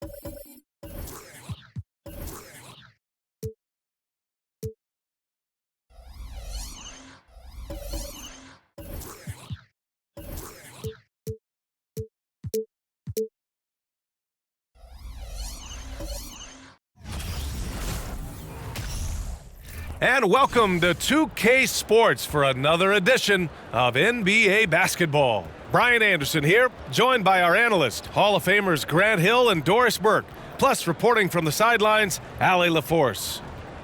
And welcome to 2K Sports for another edition of NBA basketball. Brian Anderson here, joined by our analyst, Hall of Famers Grant Hill and Doris Burke, plus reporting from the sidelines, Allie LaForce.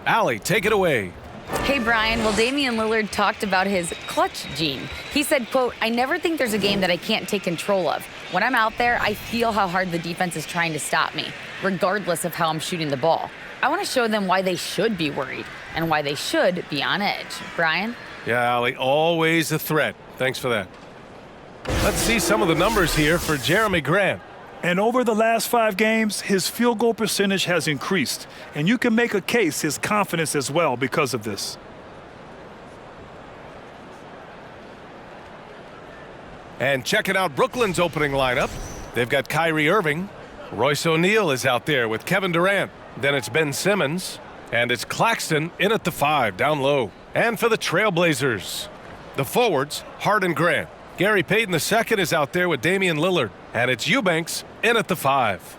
Allie, take it away. Hey, Brian. Well, Damian Lillard talked about his clutch gene. He said, quote, "I never think there's a game that I can't take control of. When I'm out there, I feel how hard the defense is trying to stop me, regardless of how I'm shooting the ball. I want to show them why they should be worried and why they should be on edge." Brian? Yeah, Allie, always a threat. Thanks for that. Let's see some of the numbers here for Jeremy Grant. And over the last 5 games, his field goal percentage has increased. And you can make a case his confidence as well because of this. And checking out Brooklyn's opening lineup, they've got Kyrie Irving. Royce O'Neal is out there with Kevin Durant. Then it's Ben Simmons. And it's Claxton in at the 5, down low. And for the Trailblazers, the forwards, Harden Grant. Gary Payton II is out there with Damian Lillard. And it's Eubanks in at the 5.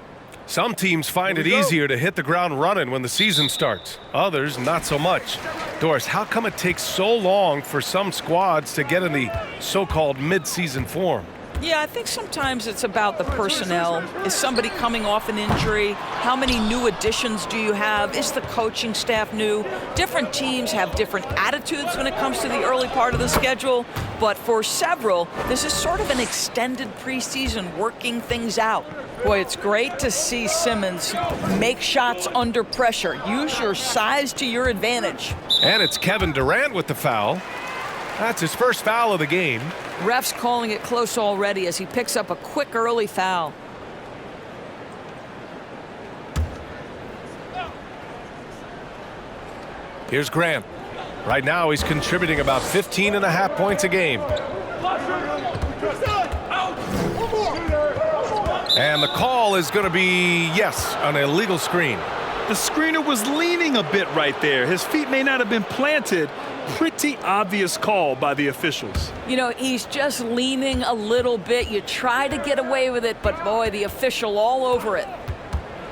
Some teams find it easier to hit the ground running when the season starts. Others, not so much. Doris, how come it takes so long for some squads to get in the so-called mid-season form? Yeah, I think sometimes it's about the personnel. Is somebody coming off an injury? How many new additions do you have? Is the coaching staff new? Different teams have different attitudes when it comes to the early part of the schedule. But for several, this is sort of an extended preseason, working things out. Boy, it's great to see Simmons make shots under pressure. Use your size to your advantage. And it's Kevin Durant with the foul. That's his first foul of the game. Ref's calling it close already as he picks up a quick early foul. Here's Grant. Right now he's contributing about 15.5 points a game. And the call is going to be, yes, an illegal screen. The screener was leaning a bit right there. His feet may not have been planted. Pretty obvious call by the officials. You know, he's just leaning a little bit. You try to get away with it, but boy, the official all over it.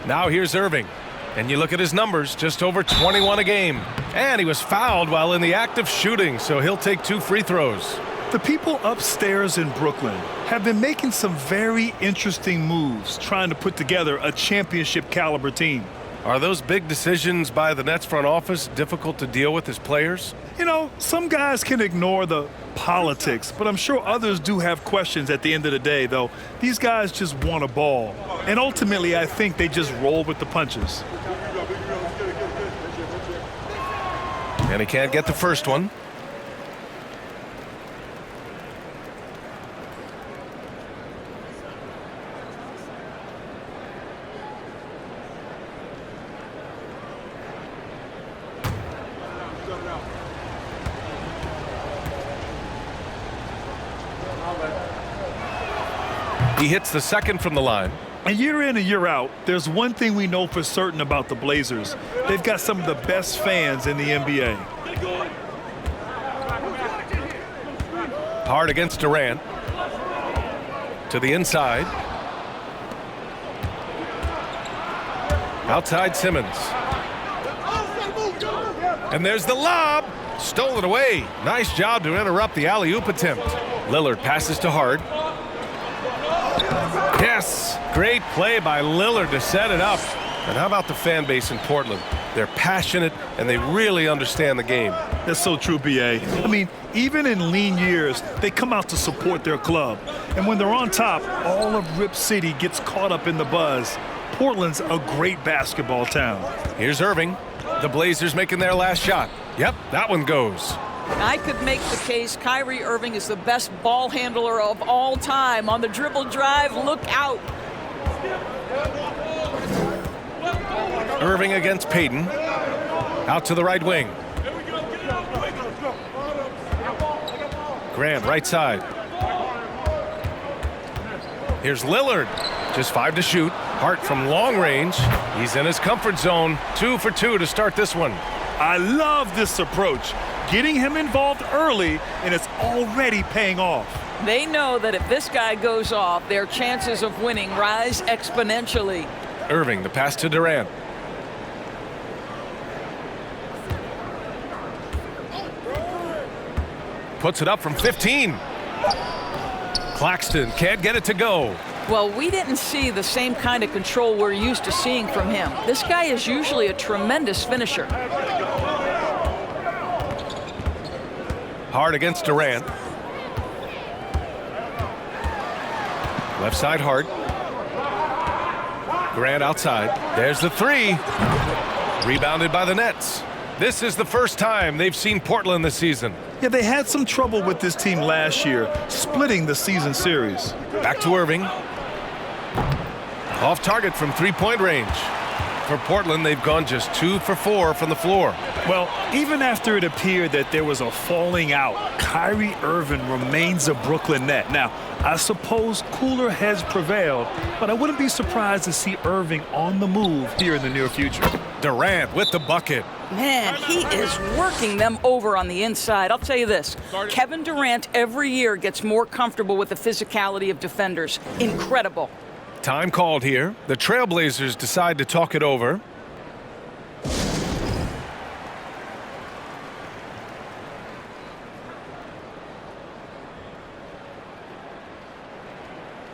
Now here's Irving. And you look at his numbers, just over 21 a game. And he was fouled while in the act of shooting, so he'll take 2 free throws. The people upstairs in Brooklyn have been making some very interesting moves trying to put together a championship caliber team. Are those big decisions by the Nets front office difficult to deal with as players? You know, some guys can ignore the politics, but I'm sure others do have questions at the end of the day, though. These guys just want a ball. And ultimately, I think they just roll with the punches. And he can't get the first one. He hits the second from the line. And year in and year out, there's one thing we know for certain about the Blazers. They've got some of the best fans in the NBA. Hard against Durant. To the inside. Outside Simmons. And there's the lob. Stolen away. Nice job to interrupt the alley-oop attempt. Lillard passes to Hart. Yes, great play by Lillard to set it up. And how about the fan base in Portland? They're passionate and they really understand the game. That's so true, B.A. I mean, even in lean years, they come out to support their club. And when they're on top, all of Rip City gets caught up in the buzz. Portland's a great basketball town. Here's Irving. The Blazers making their last shot. Yep, that one goes. I could make the case Kyrie Irving is the best ball handler of all time. On the dribble drive, look out. Irving against Payton. Out to the right wing. Grant, right side. Here's Lillard. Just 5 to shoot. Hart from long range. He's in his comfort zone. 2 for 2 to start this one. I love this approach. Getting him involved early, and it's already paying off. They know that if this guy goes off, their chances of winning rise exponentially. Irving, the pass to Durant. Puts it up from 15. Claxton can't get it to go. Well, we didn't see the same kind of control we're used to seeing from him. This guy is usually a tremendous finisher. Hart against Durant. Left side Hart. Durant outside. There's the 3. Rebounded by the Nets. This is the first time they've seen Portland this season. Yeah, they had some trouble with this team last year, splitting the season series. Back to Irving. Off target from 3-point range. For Portland, they've gone just 2 for 4 from the floor. Well, even after it appeared that there was a falling out, Kyrie Irving remains a Brooklyn Net. Now, I suppose cooler heads prevailed, but I wouldn't be surprised to see Irving on the move here in the near future. Durant with the bucket. Man, he is working them over on the inside. I'll tell you this, Kevin Durant every year gets more comfortable with the physicality of defenders. Incredible. Time called here. The Trailblazers decide to talk it over.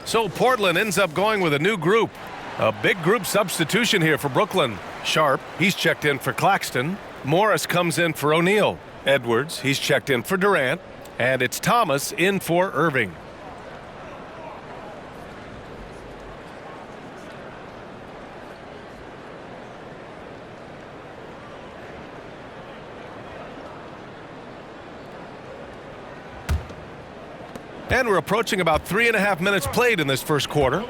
So Portland ends up going with a new group. A big group substitution here for Brooklyn. Sharp, he's checked in for Claxton. Morris comes in for O'Neal. Edwards, he's checked in for Durant. And it's Thomas in for Irving. And we're approaching about 3.5 minutes played in this first quarter.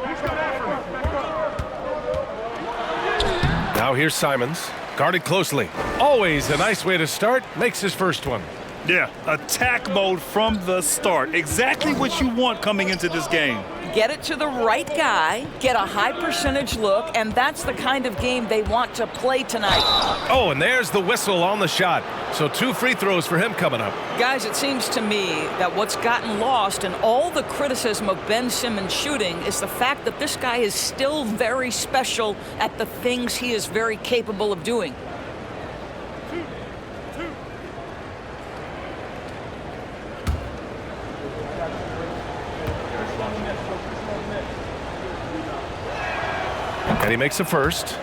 Now here's Simons, guarded closely. Always a nice way to start, makes his first one. Yeah, attack mode from the start. Exactly what you want coming into this game. Get it to the right guy, get a high percentage look, and that's the kind of game they want to play tonight. Oh, and there's the whistle on the shot. So 2 free throws for him coming up. Guys, it seems to me that what's gotten lost in all the criticism of Ben Simmons shooting is the fact that this guy is still very special at the things he is very capable of doing. And he makes a first.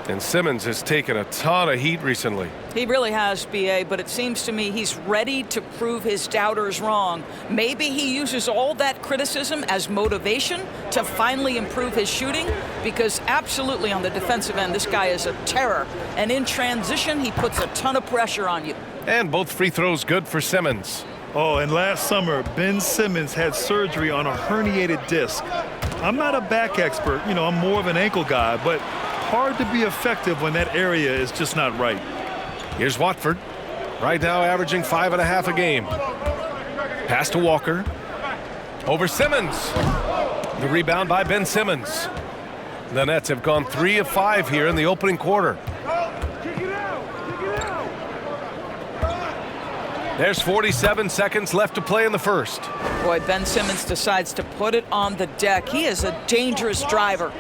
And Simmons has taken a ton of heat recently. He really has, B.A., but it seems to me he's ready to prove his doubters wrong. Maybe he uses all that criticism as motivation to finally improve his shooting, because absolutely on the defensive end, this guy is a terror. And in transition, he puts a ton of pressure on you. And both free throws good for Simmons. Oh, and last summer, Ben Simmons had surgery on a herniated disc. I'm not a back expert, I'm more of an ankle guy, but hard to be effective when that area is just not right. Here's Watford, right now averaging 5.5 a game. Pass to Walker. Over Simmons. The rebound by Ben Simmons. The Nets have gone 3 of 5 here in the opening quarter. There's 47 seconds left to play in the first. Boy, Ben Simmons decides to put it on the deck. He is a dangerous driver.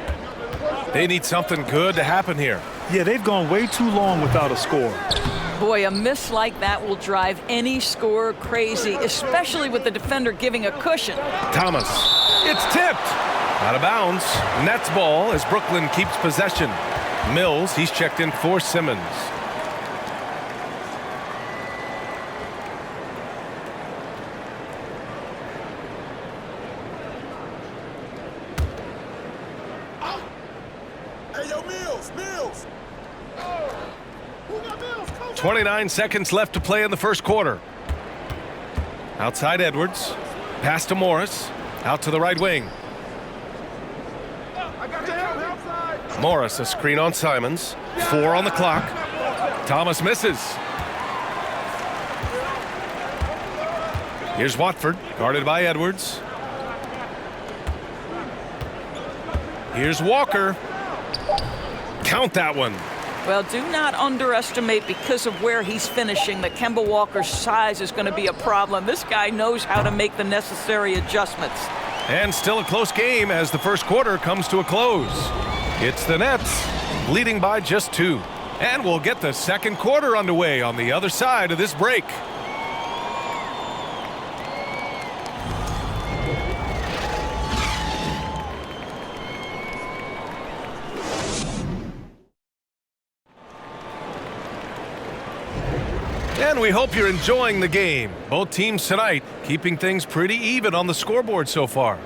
They need something good to happen here. Yeah, they've gone way too long without a score. Boy, a miss like that will drive any scorer crazy, especially with the defender giving a cushion. Thomas. It's tipped. Out of bounds. Nets ball as Brooklyn keeps possession. Mills, he's checked in for Simmons. Hey, yo, Mills! 29 seconds left to play in the first quarter. Outside Edwards. Pass to Morris. Out to the right wing. Morris, a screen on Simons. 4 on the clock. Thomas misses. Here's Watford, guarded by Edwards. Here's Walker. Count that one. Well, do not underestimate, because of where he's finishing, that Kemba Walker's size is going to be a problem. This guy knows how to make the necessary adjustments. And still a close game as the first quarter comes to a close. It's the Nets leading by just 2. And we'll get the second quarter underway on the other side of this break. And we hope you're enjoying the game. Both teams tonight keeping things pretty even on the scoreboard so far.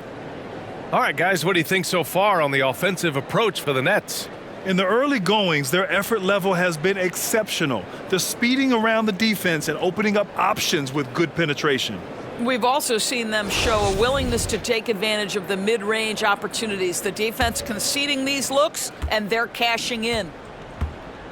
All right, guys, what do you think so far on the offensive approach for the Nets? In the early goings, their effort level has been exceptional. They're speeding around the defense and opening up options with good penetration. We've also seen them show a willingness to take advantage of the mid-range opportunities. The defense conceding these looks, and they're cashing in.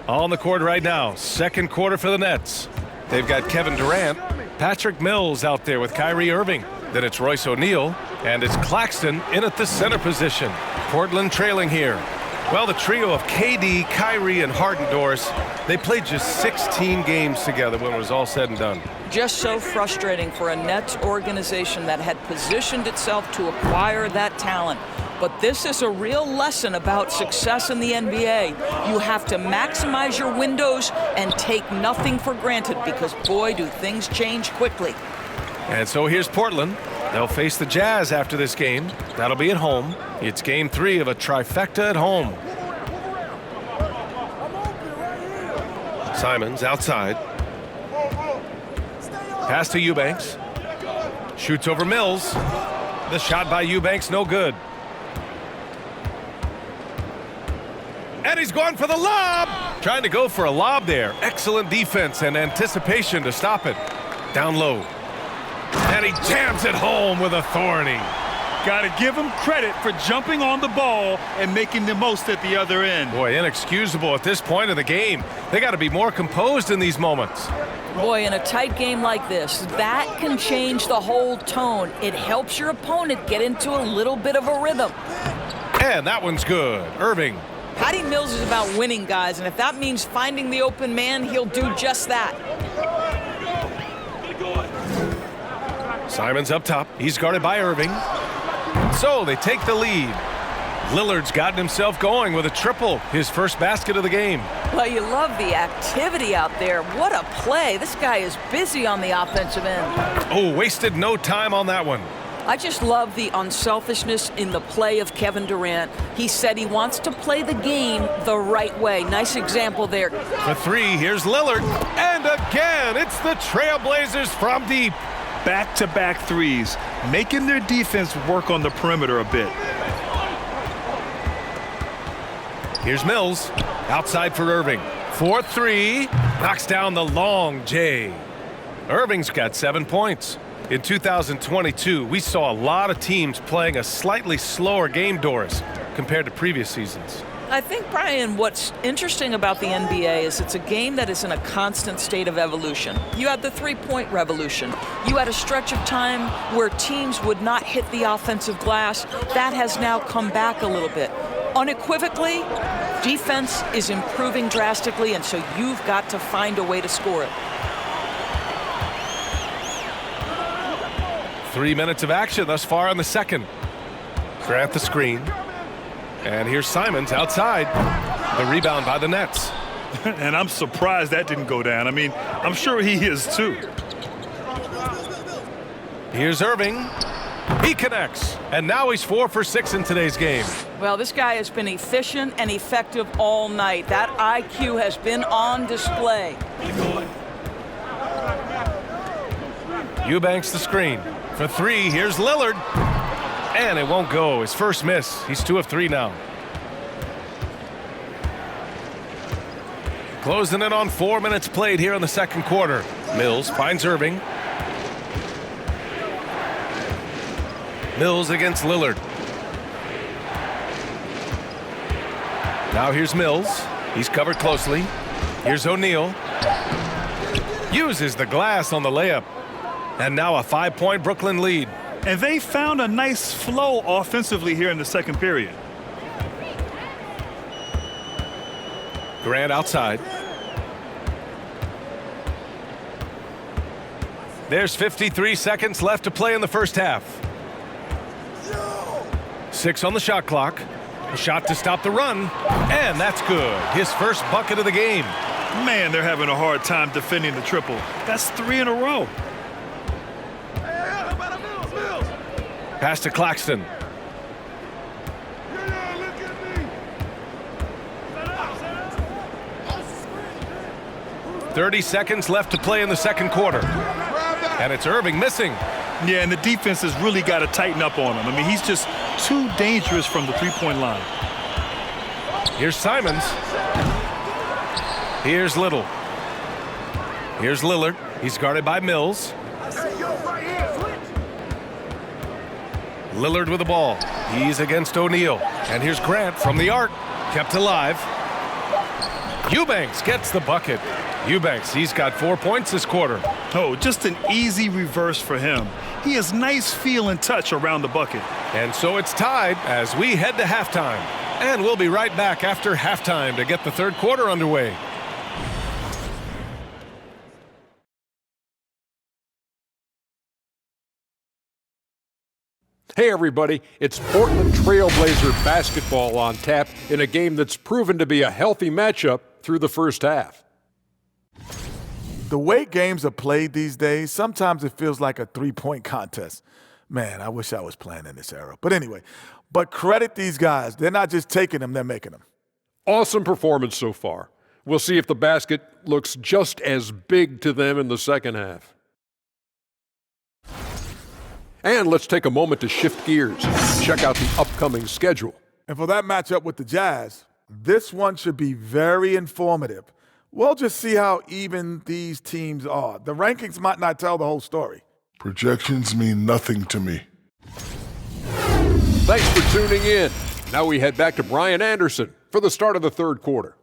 On the court right now, second quarter for the Nets. They've got Kevin Durant, Patrick Mills out there with Kyrie Irving. Then it's Royce O'Neal, and it's Claxton in at the center position. Portland trailing here. Well, the trio of KD, Kyrie, and Harden, Doris, they played just 16 games together when it was all said and done. Just so frustrating for a Nets organization that had positioned itself to acquire that talent. But this is a real lesson about success in the NBA. You have to maximize your windows and take nothing for granted, because, boy, do things change quickly. And so here's Portland. They'll face the Jazz after this game. That'll be at home. It's game 3 of a trifecta at home. Simons outside. Pass to Eubanks. Shoots over Mills. The shot by Eubanks, no good. And he's going for the lob. Trying to go for a lob there. Excellent defense and anticipation to stop it. Down low. And he jams it home with authority. Got to give him credit for jumping on the ball and making the most at the other end. Boy, inexcusable at this point of the game. They got to be more composed in these moments. Boy, in a tight game like this, that can change the whole tone. It helps your opponent get into a little bit of a rhythm. And that one's good. Irving. Patty Mills is about winning, guys, and if that means finding the open man, he'll do just that. Simons up top. He's guarded by Irving. So they take the lead. Lillard's gotten himself going with a triple, his first basket of the game. Well, you love the activity out there. What a play. This guy is busy on the offensive end. Oh, wasted no time on that one. I just love the unselfishness in the play of Kevin Durant. He said he wants to play the game the right way. Nice example there. For 3, here's Lillard. And again, it's the Trailblazers from deep. Back-to-back threes, making their defense work on the perimeter a bit. Here's Mills, outside for Irving. 4-3, knocks down the long J. Irving's got 7 points. In 2022, we saw a lot of teams playing a slightly slower game, Doris, compared to previous seasons. I think, Brian, what's interesting about the NBA is it's a game that is in a constant state of evolution. You had the three-point revolution. You had a stretch of time where teams would not hit the offensive glass. That has now come back a little bit. Unequivocally, defense is improving drastically, and so you've got to find a way to score it. 3 minutes of action thus far in the second. Grant the screen. And here's Simons outside. The rebound by the Nets. And I'm surprised that didn't go down. I mean, I'm sure he is too. Here's Irving. He connects. And now he's 4 for 6 in today's game. Well, this guy has been efficient and effective all night. That IQ has been on display. Eubanks the screen. For 3, here's Lillard. And it won't go. His first miss. He's 2 of 3 now. Closing in on 4 minutes played here in the second quarter. Mills finds Irving. Mills against Lillard. Now here's Mills. He's covered closely. Here's O'Neal. Uses the glass on the layup. And now a 5-point Brooklyn lead. And they found a nice flow offensively here in the second period. Grant outside. There's 53 seconds left to play in the first half. 6 on the shot clock. A shot to stop the run, and that's good. His first bucket of the game. Man, they're having a hard time defending the triple. That's 3 in a row. Pass to Claxton. "30 seconds left to play in the second quarter. And it's Irving missing. Yeah, and the defense has really got to tighten up on him. I mean, he's just too dangerous from the three-point line. Here's Simons. Here's Little. Here's Lillard. He's guarded by Mills. Lillard with the ball. He's against O'Neal. And here's Grant from the arc. Kept alive. Eubanks gets the bucket. Eubanks, he's got 4 points this quarter. Oh, just an easy reverse for him. He has nice feel and touch around the bucket. And so it's tied as we head to halftime. And we'll be right back after halftime to get the third quarter underway. Hey everybody, it's Portland Trailblazer basketball on tap in a game that's proven to be a healthy matchup through the first half. The way games are played these days, sometimes it feels like a three-point contest. Man, I wish I was playing in this era. But anyway, credit these guys. They're not just taking them, they're making them. Awesome performance so far. We'll see if the basket looks just as big to them in the second half. And let's take a moment to shift gears and check out the upcoming schedule. And for that matchup with the Jazz, this one should be very informative. We'll just see how even these teams are. The rankings might not tell the whole story. Projections mean nothing to me. Thanks for tuning in. Now we head back to Brian Anderson for the start of the third quarter.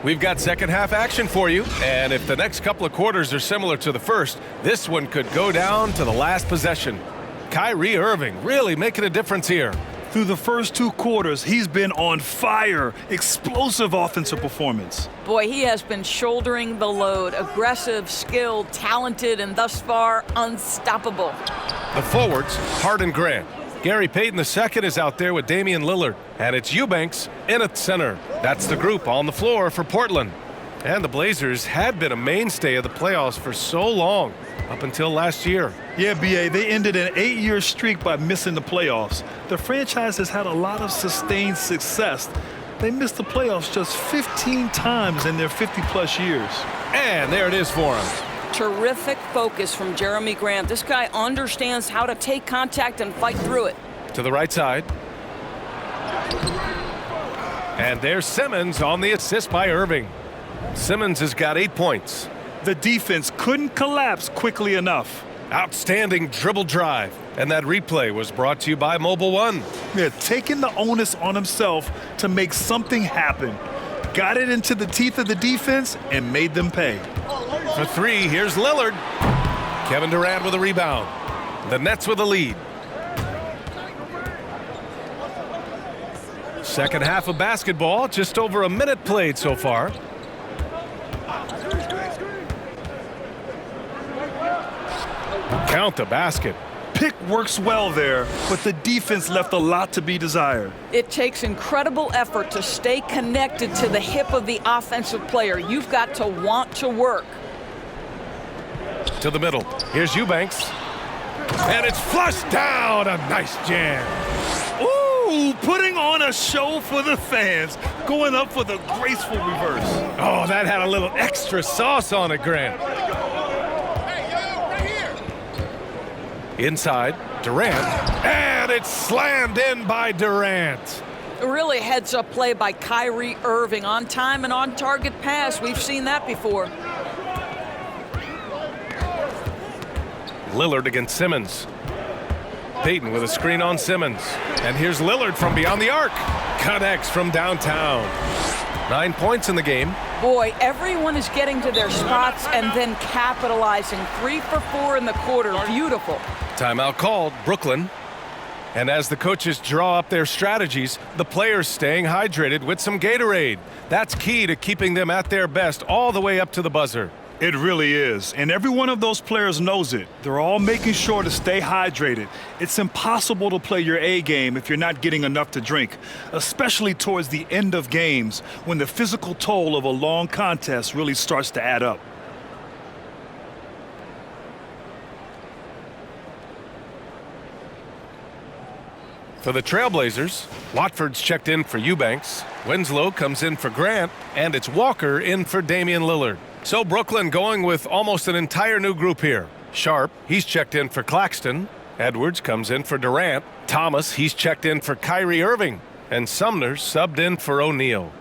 We've got second half action for you, and if the next couple of quarters are similar to the first, this one could go down to the last possession. Kyrie Irving really making a difference here. Through the first 2 quarters, he's been on fire. Explosive offensive performance. Boy, he has been shouldering the load. Aggressive, skilled, talented, and thus far, unstoppable. The forwards, Hart and Grant. Gary Payton II is out there with Damian Lillard, and it's Eubanks in at center. That's the group on the floor for Portland. And the Blazers had been a mainstay of the playoffs for so long, up until last year. Yeah, B.A., they ended an 8-year streak by missing the playoffs. The franchise has had a lot of sustained success. They missed the playoffs just 15 times in their 50-plus years. And there it is for him. Terrific focus from Jeremy Grant. This guy understands how to take contact and fight through it. To the right side. And there's Simmons on the assist by Irving. Simmons has got 8 points. The defense couldn't collapse quickly enough. Outstanding dribble drive. And that replay was brought to you by Mobile One. Yeah, taking the onus on himself to make something happen. Got it into the teeth of the defense and made them pay. For 3, here's Lillard. Kevin Durant with a rebound. The Nets with a lead. Second half of basketball, just over a minute played so far. Count the basket. Pick works well there, but the defense left a lot to be desired. It takes incredible effort to stay connected to the hip of the offensive player. You've got to want to work. To the middle. Here's Eubanks. And it's flushed down. A nice jam. Ooh, putting on a show for the fans. Going up for the graceful reverse. Oh, that had a little extra sauce on it, Grant. Inside, Durant. And it's slammed in by Durant. Really heads-up play by Kyrie Irving. On time and on target pass. We've seen that before. Lillard against Simmons. Payton with a screen on Simmons. And here's Lillard from beyond the arc. Connects from downtown. 9 points in the game. Boy, everyone is getting to their spots and then capitalizing. 3 for 4 in the quarter. Beautiful. Timeout called, Brooklyn. And as the coaches draw up their strategies, the players staying hydrated with some Gatorade. That's key to keeping them at their best all the way up to the buzzer. It really is, and every one of those players knows it. They're all making sure to stay hydrated. It's impossible to play your A game if you're not getting enough to drink, especially towards the end of games when the physical toll of a long contest really starts to add up. For the Trailblazers, Watford's checked in for Eubanks, Winslow comes in for Grant, and it's Walker in for Damian Lillard. So Brooklyn going with almost an entire new group here. Sharp, he's checked in for Claxton. Edwards comes in for Durant. Thomas, he's checked in for Kyrie Irving. And Sumner subbed in for O'Neal.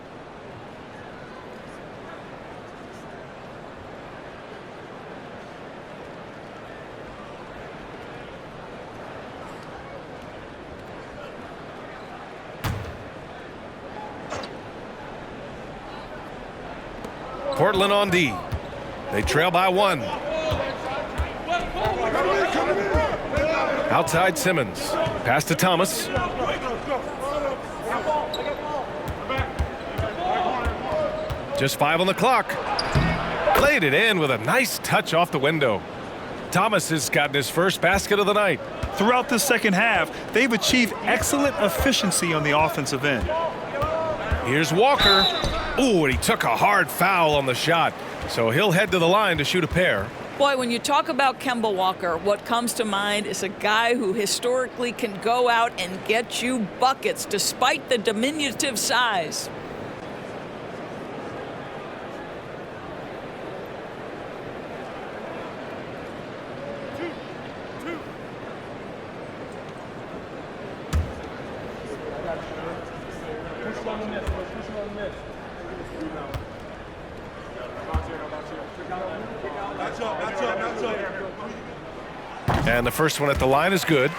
Portland on D. They trail by 1. Outside Simmons. Pass to Thomas. Just 5 on the clock. Played it in with a nice touch off the window. Thomas has gotten his first basket of the night. Throughout the second half, they've achieved excellent efficiency on the offensive end. Here's Walker. Ooh, and he took a hard foul on the shot. So he'll head to the line to shoot a pair. Boy, when you talk about Kemba Walker, what comes to mind is a guy who historically can go out and get you buckets despite the diminutive size. And the first one at the line is good.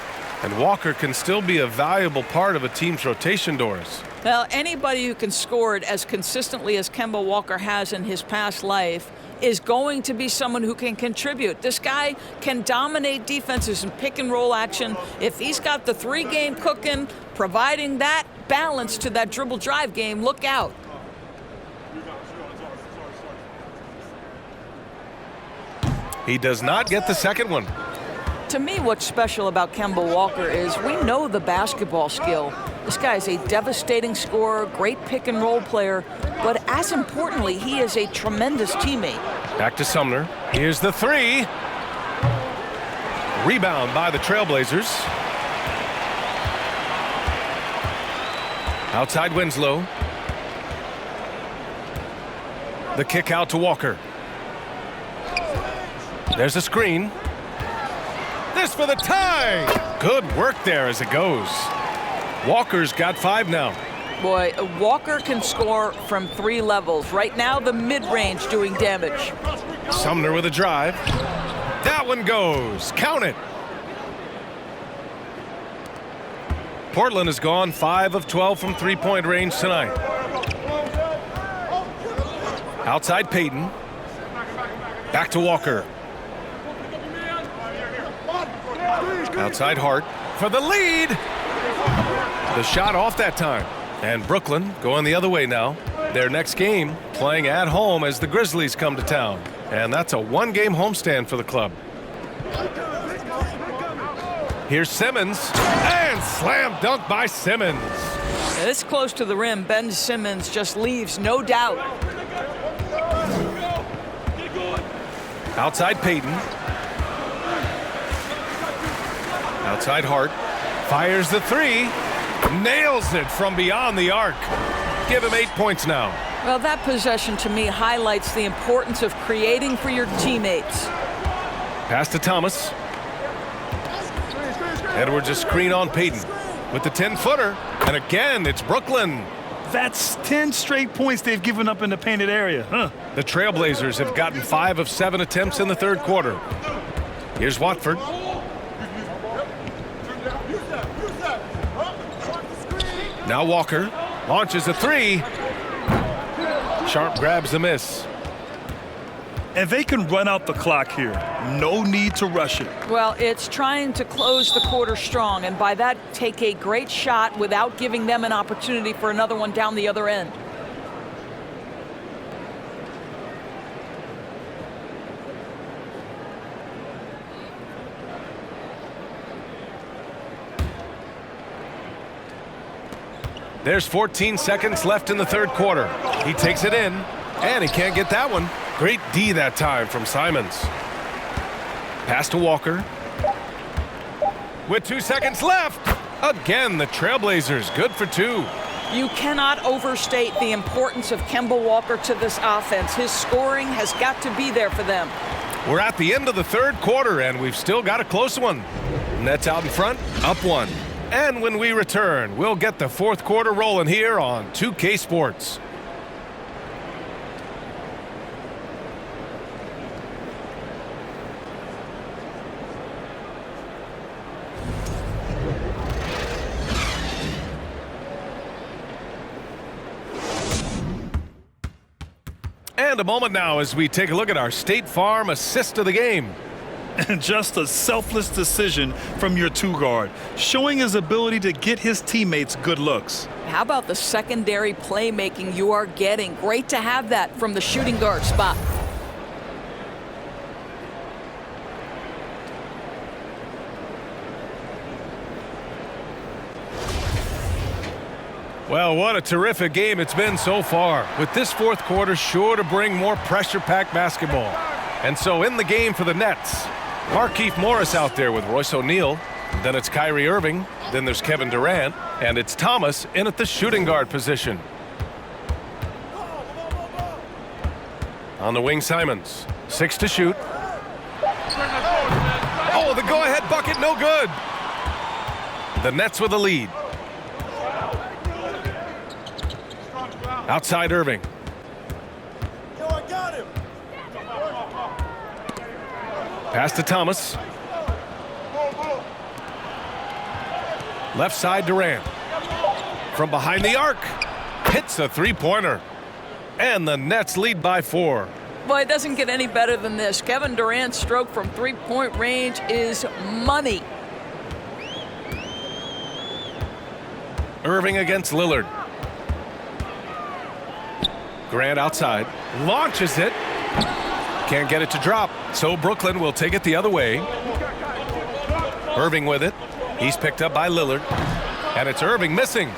And Walker can still be a valuable part of a team's rotation doors. Well, anybody who can score it as consistently as Kemba Walker has in his past life is going to be someone who can contribute. This guy can dominate defenses in pick and roll action. If he's got the 3-game cooking, providing that balance to that dribble drive game, look out. He does not get the second one. To me, what's special about Kemba Walker is we know the basketball skill. This guy is a devastating scorer, great pick and roll player, but as importantly, he is a tremendous teammate. Back to Sumner. Here's the 3. Rebound by the Trailblazers. Outside Winslow. The kick out to Walker. There's a screen. This for the tie. Good work there as it goes. Walker's got 5 now. Boy, Walker can score from 3 levels. Right now, the mid-range doing damage. Sumner with a drive. That one goes. Count it. Portland has gone 5 of 12 from 3-point range tonight. Outside Payton. Back to Walker. Outside Hart for the lead. The shot off that time. And Brooklyn going the other way now. Their next game playing at home as the Grizzlies come to town. And that's a 1-game homestand for the club. Here's Simmons. And slam dunk by Simmons. This close to the rim, Ben Simmons just leaves no doubt. Outside Payton. Outside Hart. Fires the 3. Nails it from beyond the arc. Give him 8 points now. Well, that possession to me highlights the importance of creating for your teammates. Pass to Thomas. Edwards a screen on Payton with the 10-footer. And again, it's Brooklyn. That's 10 straight points they've given up in the painted area. The Trailblazers have gotten 5 of 7 attempts in the third quarter. Here's Watford. Now Walker launches a 3. Sharp grabs the miss. And they can run out the clock here. No need to rush it. Well, it's trying to close the quarter strong, and by that, take a great shot without giving them an opportunity for another one down the other end. There's 14 seconds left in the third quarter. He takes it in, and he can't get that one. Great D that time from Simons. Pass to Walker. With 2 seconds left. Again, the Trailblazers good for 2. You cannot overstate the importance of Kemba Walker to this offense. His scoring has got to be there for them. We're at the end of the third quarter, and we've still got a close one. Nets out in front, up 1. And when we return, we'll get the fourth quarter rolling here on 2K Sports. And a moment now as we take a look at our State Farm assist of the game. And just a selfless decision from your two-guard, showing his ability to get his teammates good looks. How about the secondary playmaking you are getting? Great to have that from the shooting guard spot. Well, what a terrific game it's been so far, with this fourth quarter sure to bring more pressure-packed basketball. And so in the game for the Nets, Markieff Morris out there with Royce O'Neal. Then it's Kyrie Irving. Then there's Kevin Durant. And it's Thomas in at the shooting guard position. On the wing, Simons. 6 to shoot. Oh, the go-ahead bucket, no good. The Nets with a lead. Outside Irving. Pass to Thomas. Left side Durant. From behind the arc. Hits a three-pointer. And the Nets lead by 4. Boy, it doesn't get any better than this. Kevin Durant's stroke from three-point range is money. Irving against Lillard. Grant outside. Launches it. Can't get it to drop, so Brooklyn will take it the other way. Irving with it. He's picked up by Lillard. And it's Irving missing.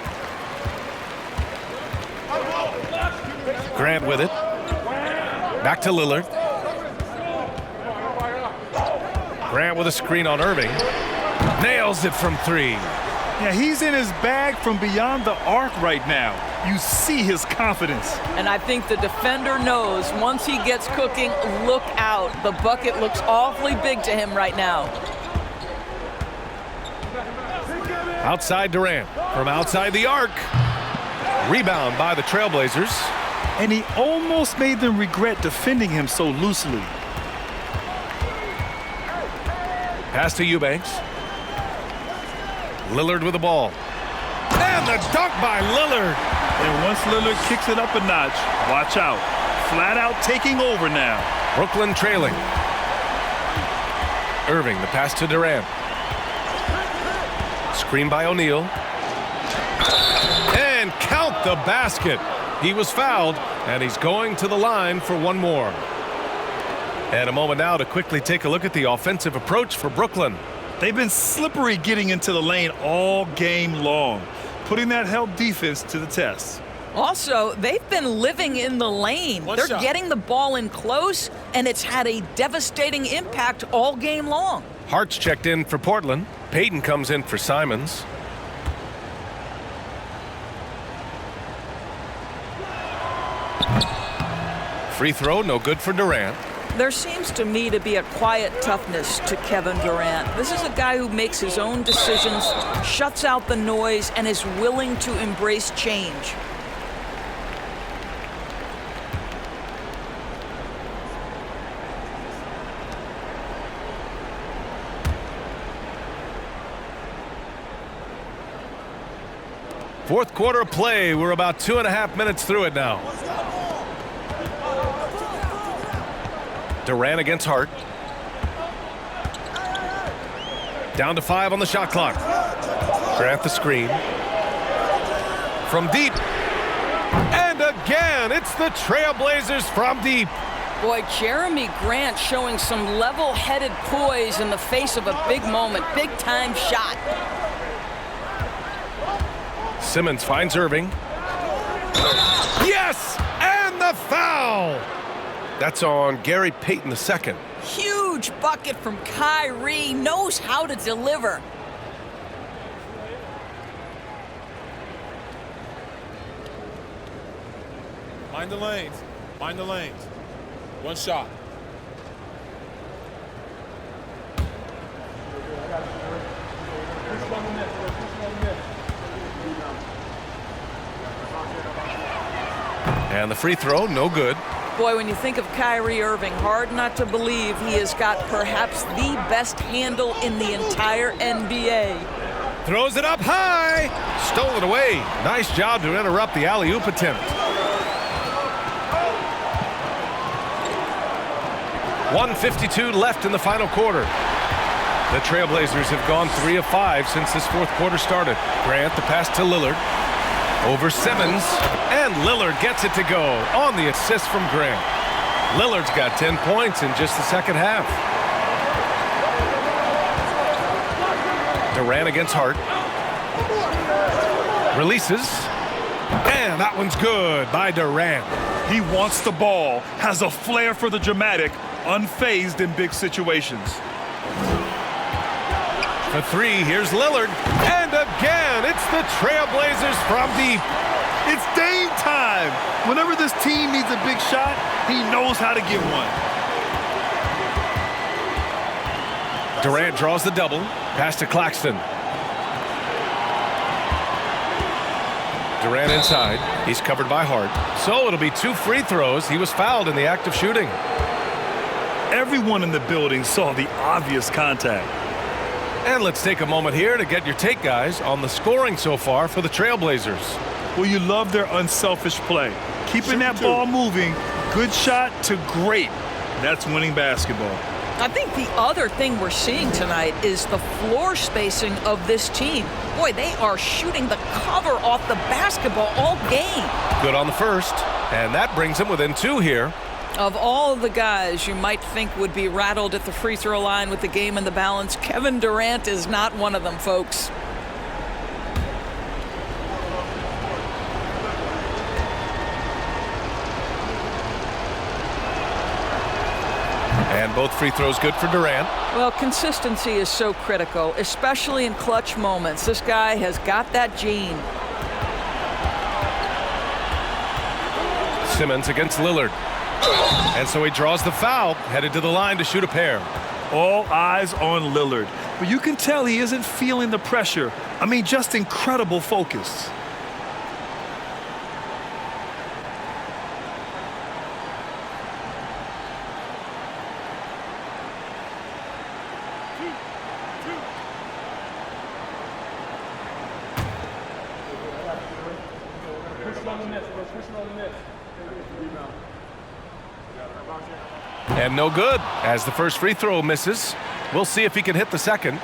Grant with it. Back to Lillard. Grant with a screen on Irving. Nails it from 3. Yeah, he's in his bag from beyond the arc right now. You see his confidence. And I think the defender knows once he gets cooking, look out. The bucket looks awfully big to him right now. Outside Durant. From outside the arc. Rebound by the Trailblazers. And he almost made them regret defending him so loosely. Pass to Eubanks. Lillard with the ball. And the dunk by Lillard. And once Lillard kicks it up a notch, watch out. Flat out taking over now. Brooklyn trailing. Irving, the pass to Durant. Screen by O'Neal. And count the basket. He was fouled, and he's going to the line for one more. And a moment now to quickly take a look at the offensive approach for Brooklyn. They've been slippery getting into the lane all game long, putting that help defense to the test. Also, they've been living in the lane. They're getting the ball in close, and it's had a devastating impact all game long. Hart's checked in for Portland. Payton comes in for Simons. Free throw, no good for Durant. There seems to me to be a quiet toughness to Kevin Durant. This is a guy who makes his own decisions, shuts out the noise, and is willing to embrace change. Fourth quarter of play. We're about 2.5 minutes through it now. Durant against Hart. Down to 5 on the shot clock. Grant the screen. From deep. And again, it's the Trailblazers from deep. Boy, Jeremy Grant showing some level-headed poise in the face of a big moment. Big-time shot. Simmons finds Irving. Yes! And the foul! That's on Gary Payton II. Huge bucket from Kyrie. Knows how to deliver. Mind the lanes. Mind the lanes. One shot. And the free throw, no good. Boy, when you think of Kyrie Irving, hard not to believe he has got perhaps the best handle in the entire NBA. Throws it up high. Stolen away. Nice job to interrupt the alley-oop attempt. 1:52 left in the final quarter. The Trailblazers have gone 3 of 5 since this fourth quarter started. Grant the pass to Lillard. Over Simmons. And Lillard gets it to go on the assist from Grant. Lillard's got 10 points in just the second half. Durant against Hart. Releases. And that one's good by Durant. He wants the ball, has a flair for the dramatic, unfazed in big situations. For 3, here's Lillard. And again, it's the Trailblazers from deep. It's Dame time. Whenever this team needs a big shot, he knows how to get one. Durant draws the double. Pass to Claxton. Durant inside. He's covered by Hart. So it'll be 2 free throws. He was fouled in the act of shooting. Everyone in the building saw the obvious contact. And let's take a moment here to get your take, guys, on the scoring so far for the Trailblazers. Well, you love their unselfish play. Keeping that ball moving, good shot to great. That's winning basketball. I think the other thing we're seeing tonight is the floor spacing of this team. Boy, they are shooting the cover off the basketball all game. Good on the first, and that brings them within 2 here. Of all the guys you might think would be rattled at the free throw line with the game in the balance, Kevin Durant is not one of them, folks. And both free throws good for Durant. Well, consistency is so critical, especially in clutch moments. This guy has got that gene. Simmons against Lillard. And so he draws the foul, headed to the line to shoot a pair. All eyes on Lillard. But you can tell he isn't feeling the pressure. I mean, just incredible focus. And no good, as the first free throw misses. We'll see if he can hit the second.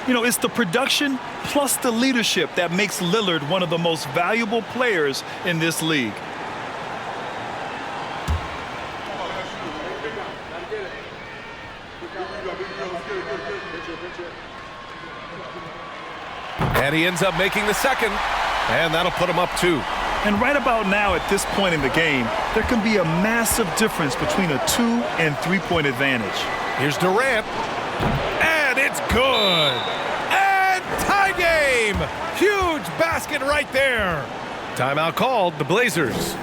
You know, it's the production plus the leadership that makes Lillard one of the most valuable players in this league. And he ends up making the second, and that'll put him up 2. And right about now, at this point in the game, there can be a massive difference between a 2- and 3-point advantage. Here's Durant, and it's good. And tie game. Huge basket right there. Timeout called, the Blazers.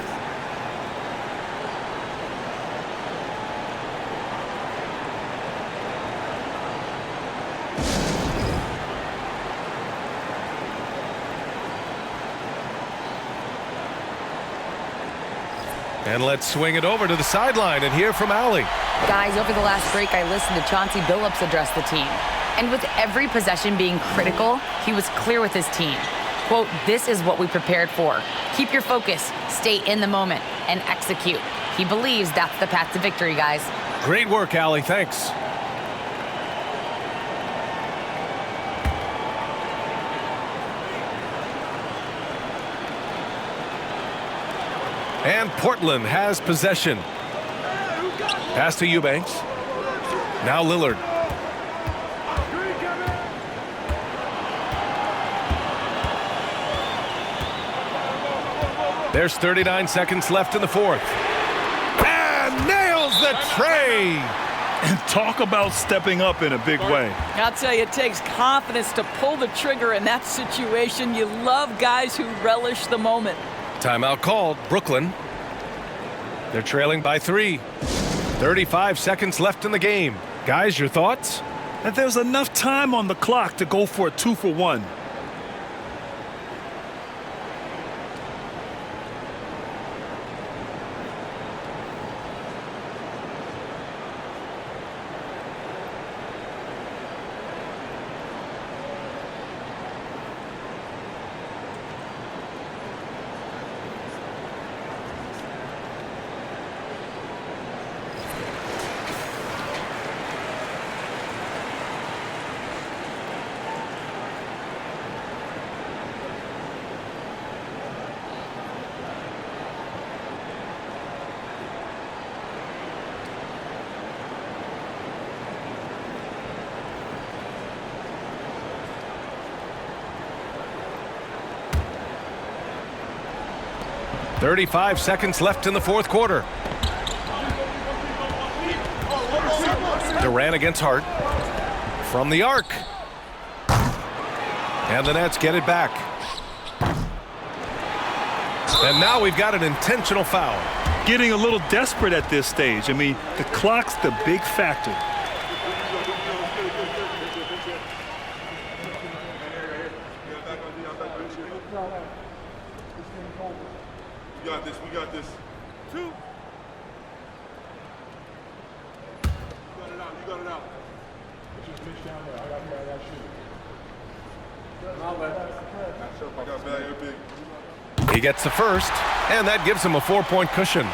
And let's swing it over to the sideline and hear from Allie. Guys, over the last break, I listened to Chauncey Billups address the team. And with every possession being critical, he was clear with his team. Quote, "This is what we prepared for. Keep your focus, stay in the moment, and execute." He believes that's the path to victory, guys. Great work, Allie. Thanks. And Portland has possession. Pass to Eubanks. Now Lillard. There's 39 seconds left in the fourth. And nails the tray. And talk about stepping up in a big way. I'll tell you, it takes confidence to pull the trigger in that situation. You love guys who relish the moment. Timeout called. Brooklyn. They're trailing by 3. 35 seconds left in the game. Guys, your thoughts? And there's enough time on the clock to go for a 2-for-1. .35 seconds left in the fourth quarter. Durant against Hart. From the arc. And the Nets get it back. And now we've got an intentional foul. Getting a little desperate at this stage. I mean, the clock's the big factor. We got this. 2. You got it out. Just pitch down there. I got shoot. He gets the first, and that gives him a 4-point cushion.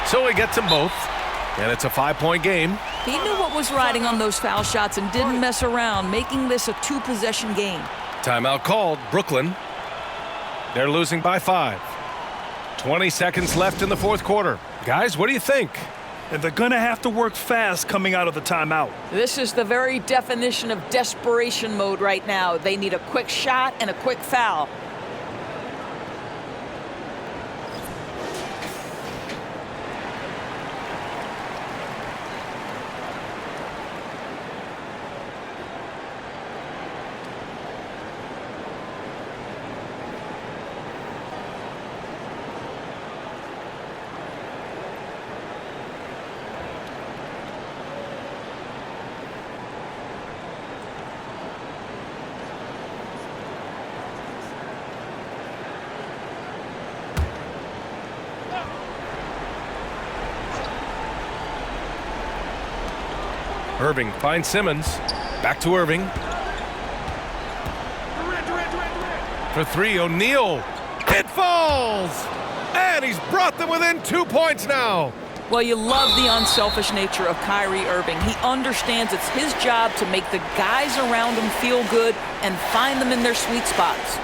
So he gets them both, and it's a 5-point game. He knew what was riding on those foul shots and didn't mess around, making this a 2-possession game. Timeout called. Brooklyn. They're losing by 5. 20 seconds left in the fourth quarter. Guys, what do you think? And they're going to have to work fast coming out of the timeout. This is the very definition of desperation mode right now. They need a quick shot and a quick foul. Irving finds Simmons. Back to Irving. For 3, O'Neal. It falls! And he's brought them within 2 points now. Well, you love the unselfish nature of Kyrie Irving. He understands it's his job to make the guys around him feel good and find them in their sweet spots.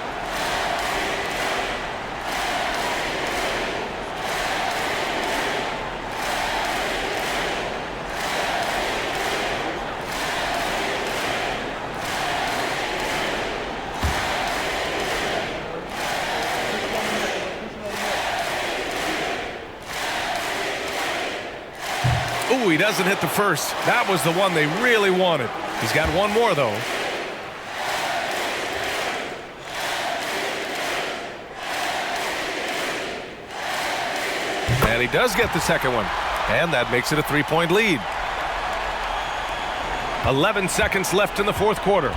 Ooh, he doesn't hit the first. That was the one they really wanted. He's got one more, though. And he does get the second one. And that makes it a 3-point lead. 11 seconds left in the fourth quarter.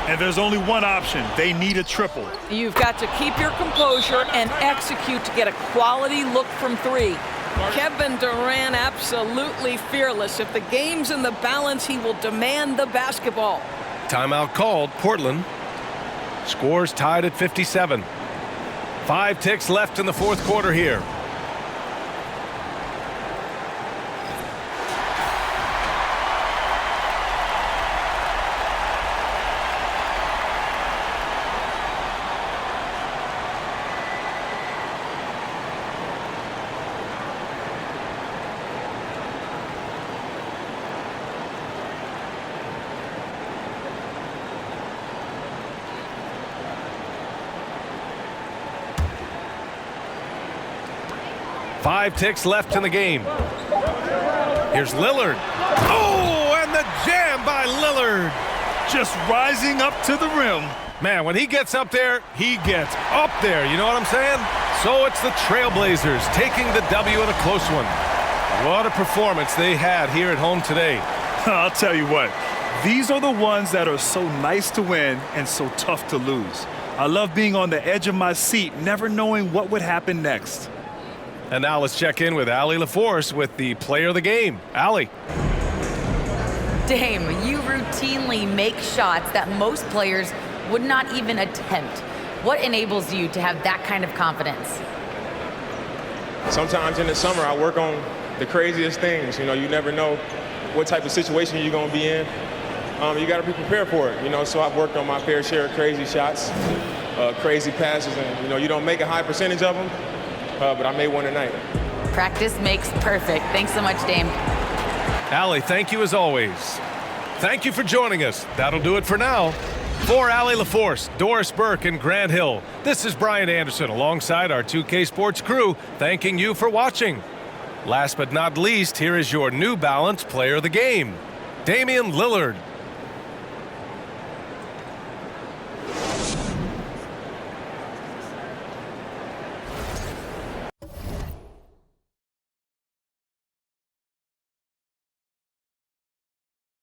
And there's only one option. They need a triple. You've got to keep your composure and execute to get a quality look from 3. Kevin Durant, absolutely fearless. If the game's in the balance, he will demand the basketball. Timeout called. Portland. Scores tied at 57. 5 ticks left in the fourth quarter here. Five ticks left in the game. Here's Lillard. Oh, and the jam by Lillard. Just rising up to the rim. Man, when he gets up there, he gets up there. You know what I'm saying? So it's the Trailblazers taking the W in a close one. What a performance they had here at home today. I'll tell you what, these are the ones that are so nice to win and so tough to lose. I love being on the edge of my seat, never knowing what would happen next. And now let's check in with Allie LaForce with the player of the game. Allie. Dame, you routinely make shots that most players would not even attempt. What enables you to have that kind of confidence? Sometimes in the summer, I work on the craziest things. You know, you never know what type of situation you're going to be in. You got to be prepared for it, you know, so I've worked on my fair share of crazy shots, crazy passes, and, you know, you don't make a high percentage of them. But I made one tonight. Practice makes perfect. Thanks so much, Dame. Allie, thank you as always. Thank you for joining us. That'll do it for now. For Allie LaForce, Doris Burke, and Grant Hill, this is Brian Anderson alongside our 2K Sports crew, thanking you for watching. Last but not least, here is your New Balance player of the game, Damian Lillard.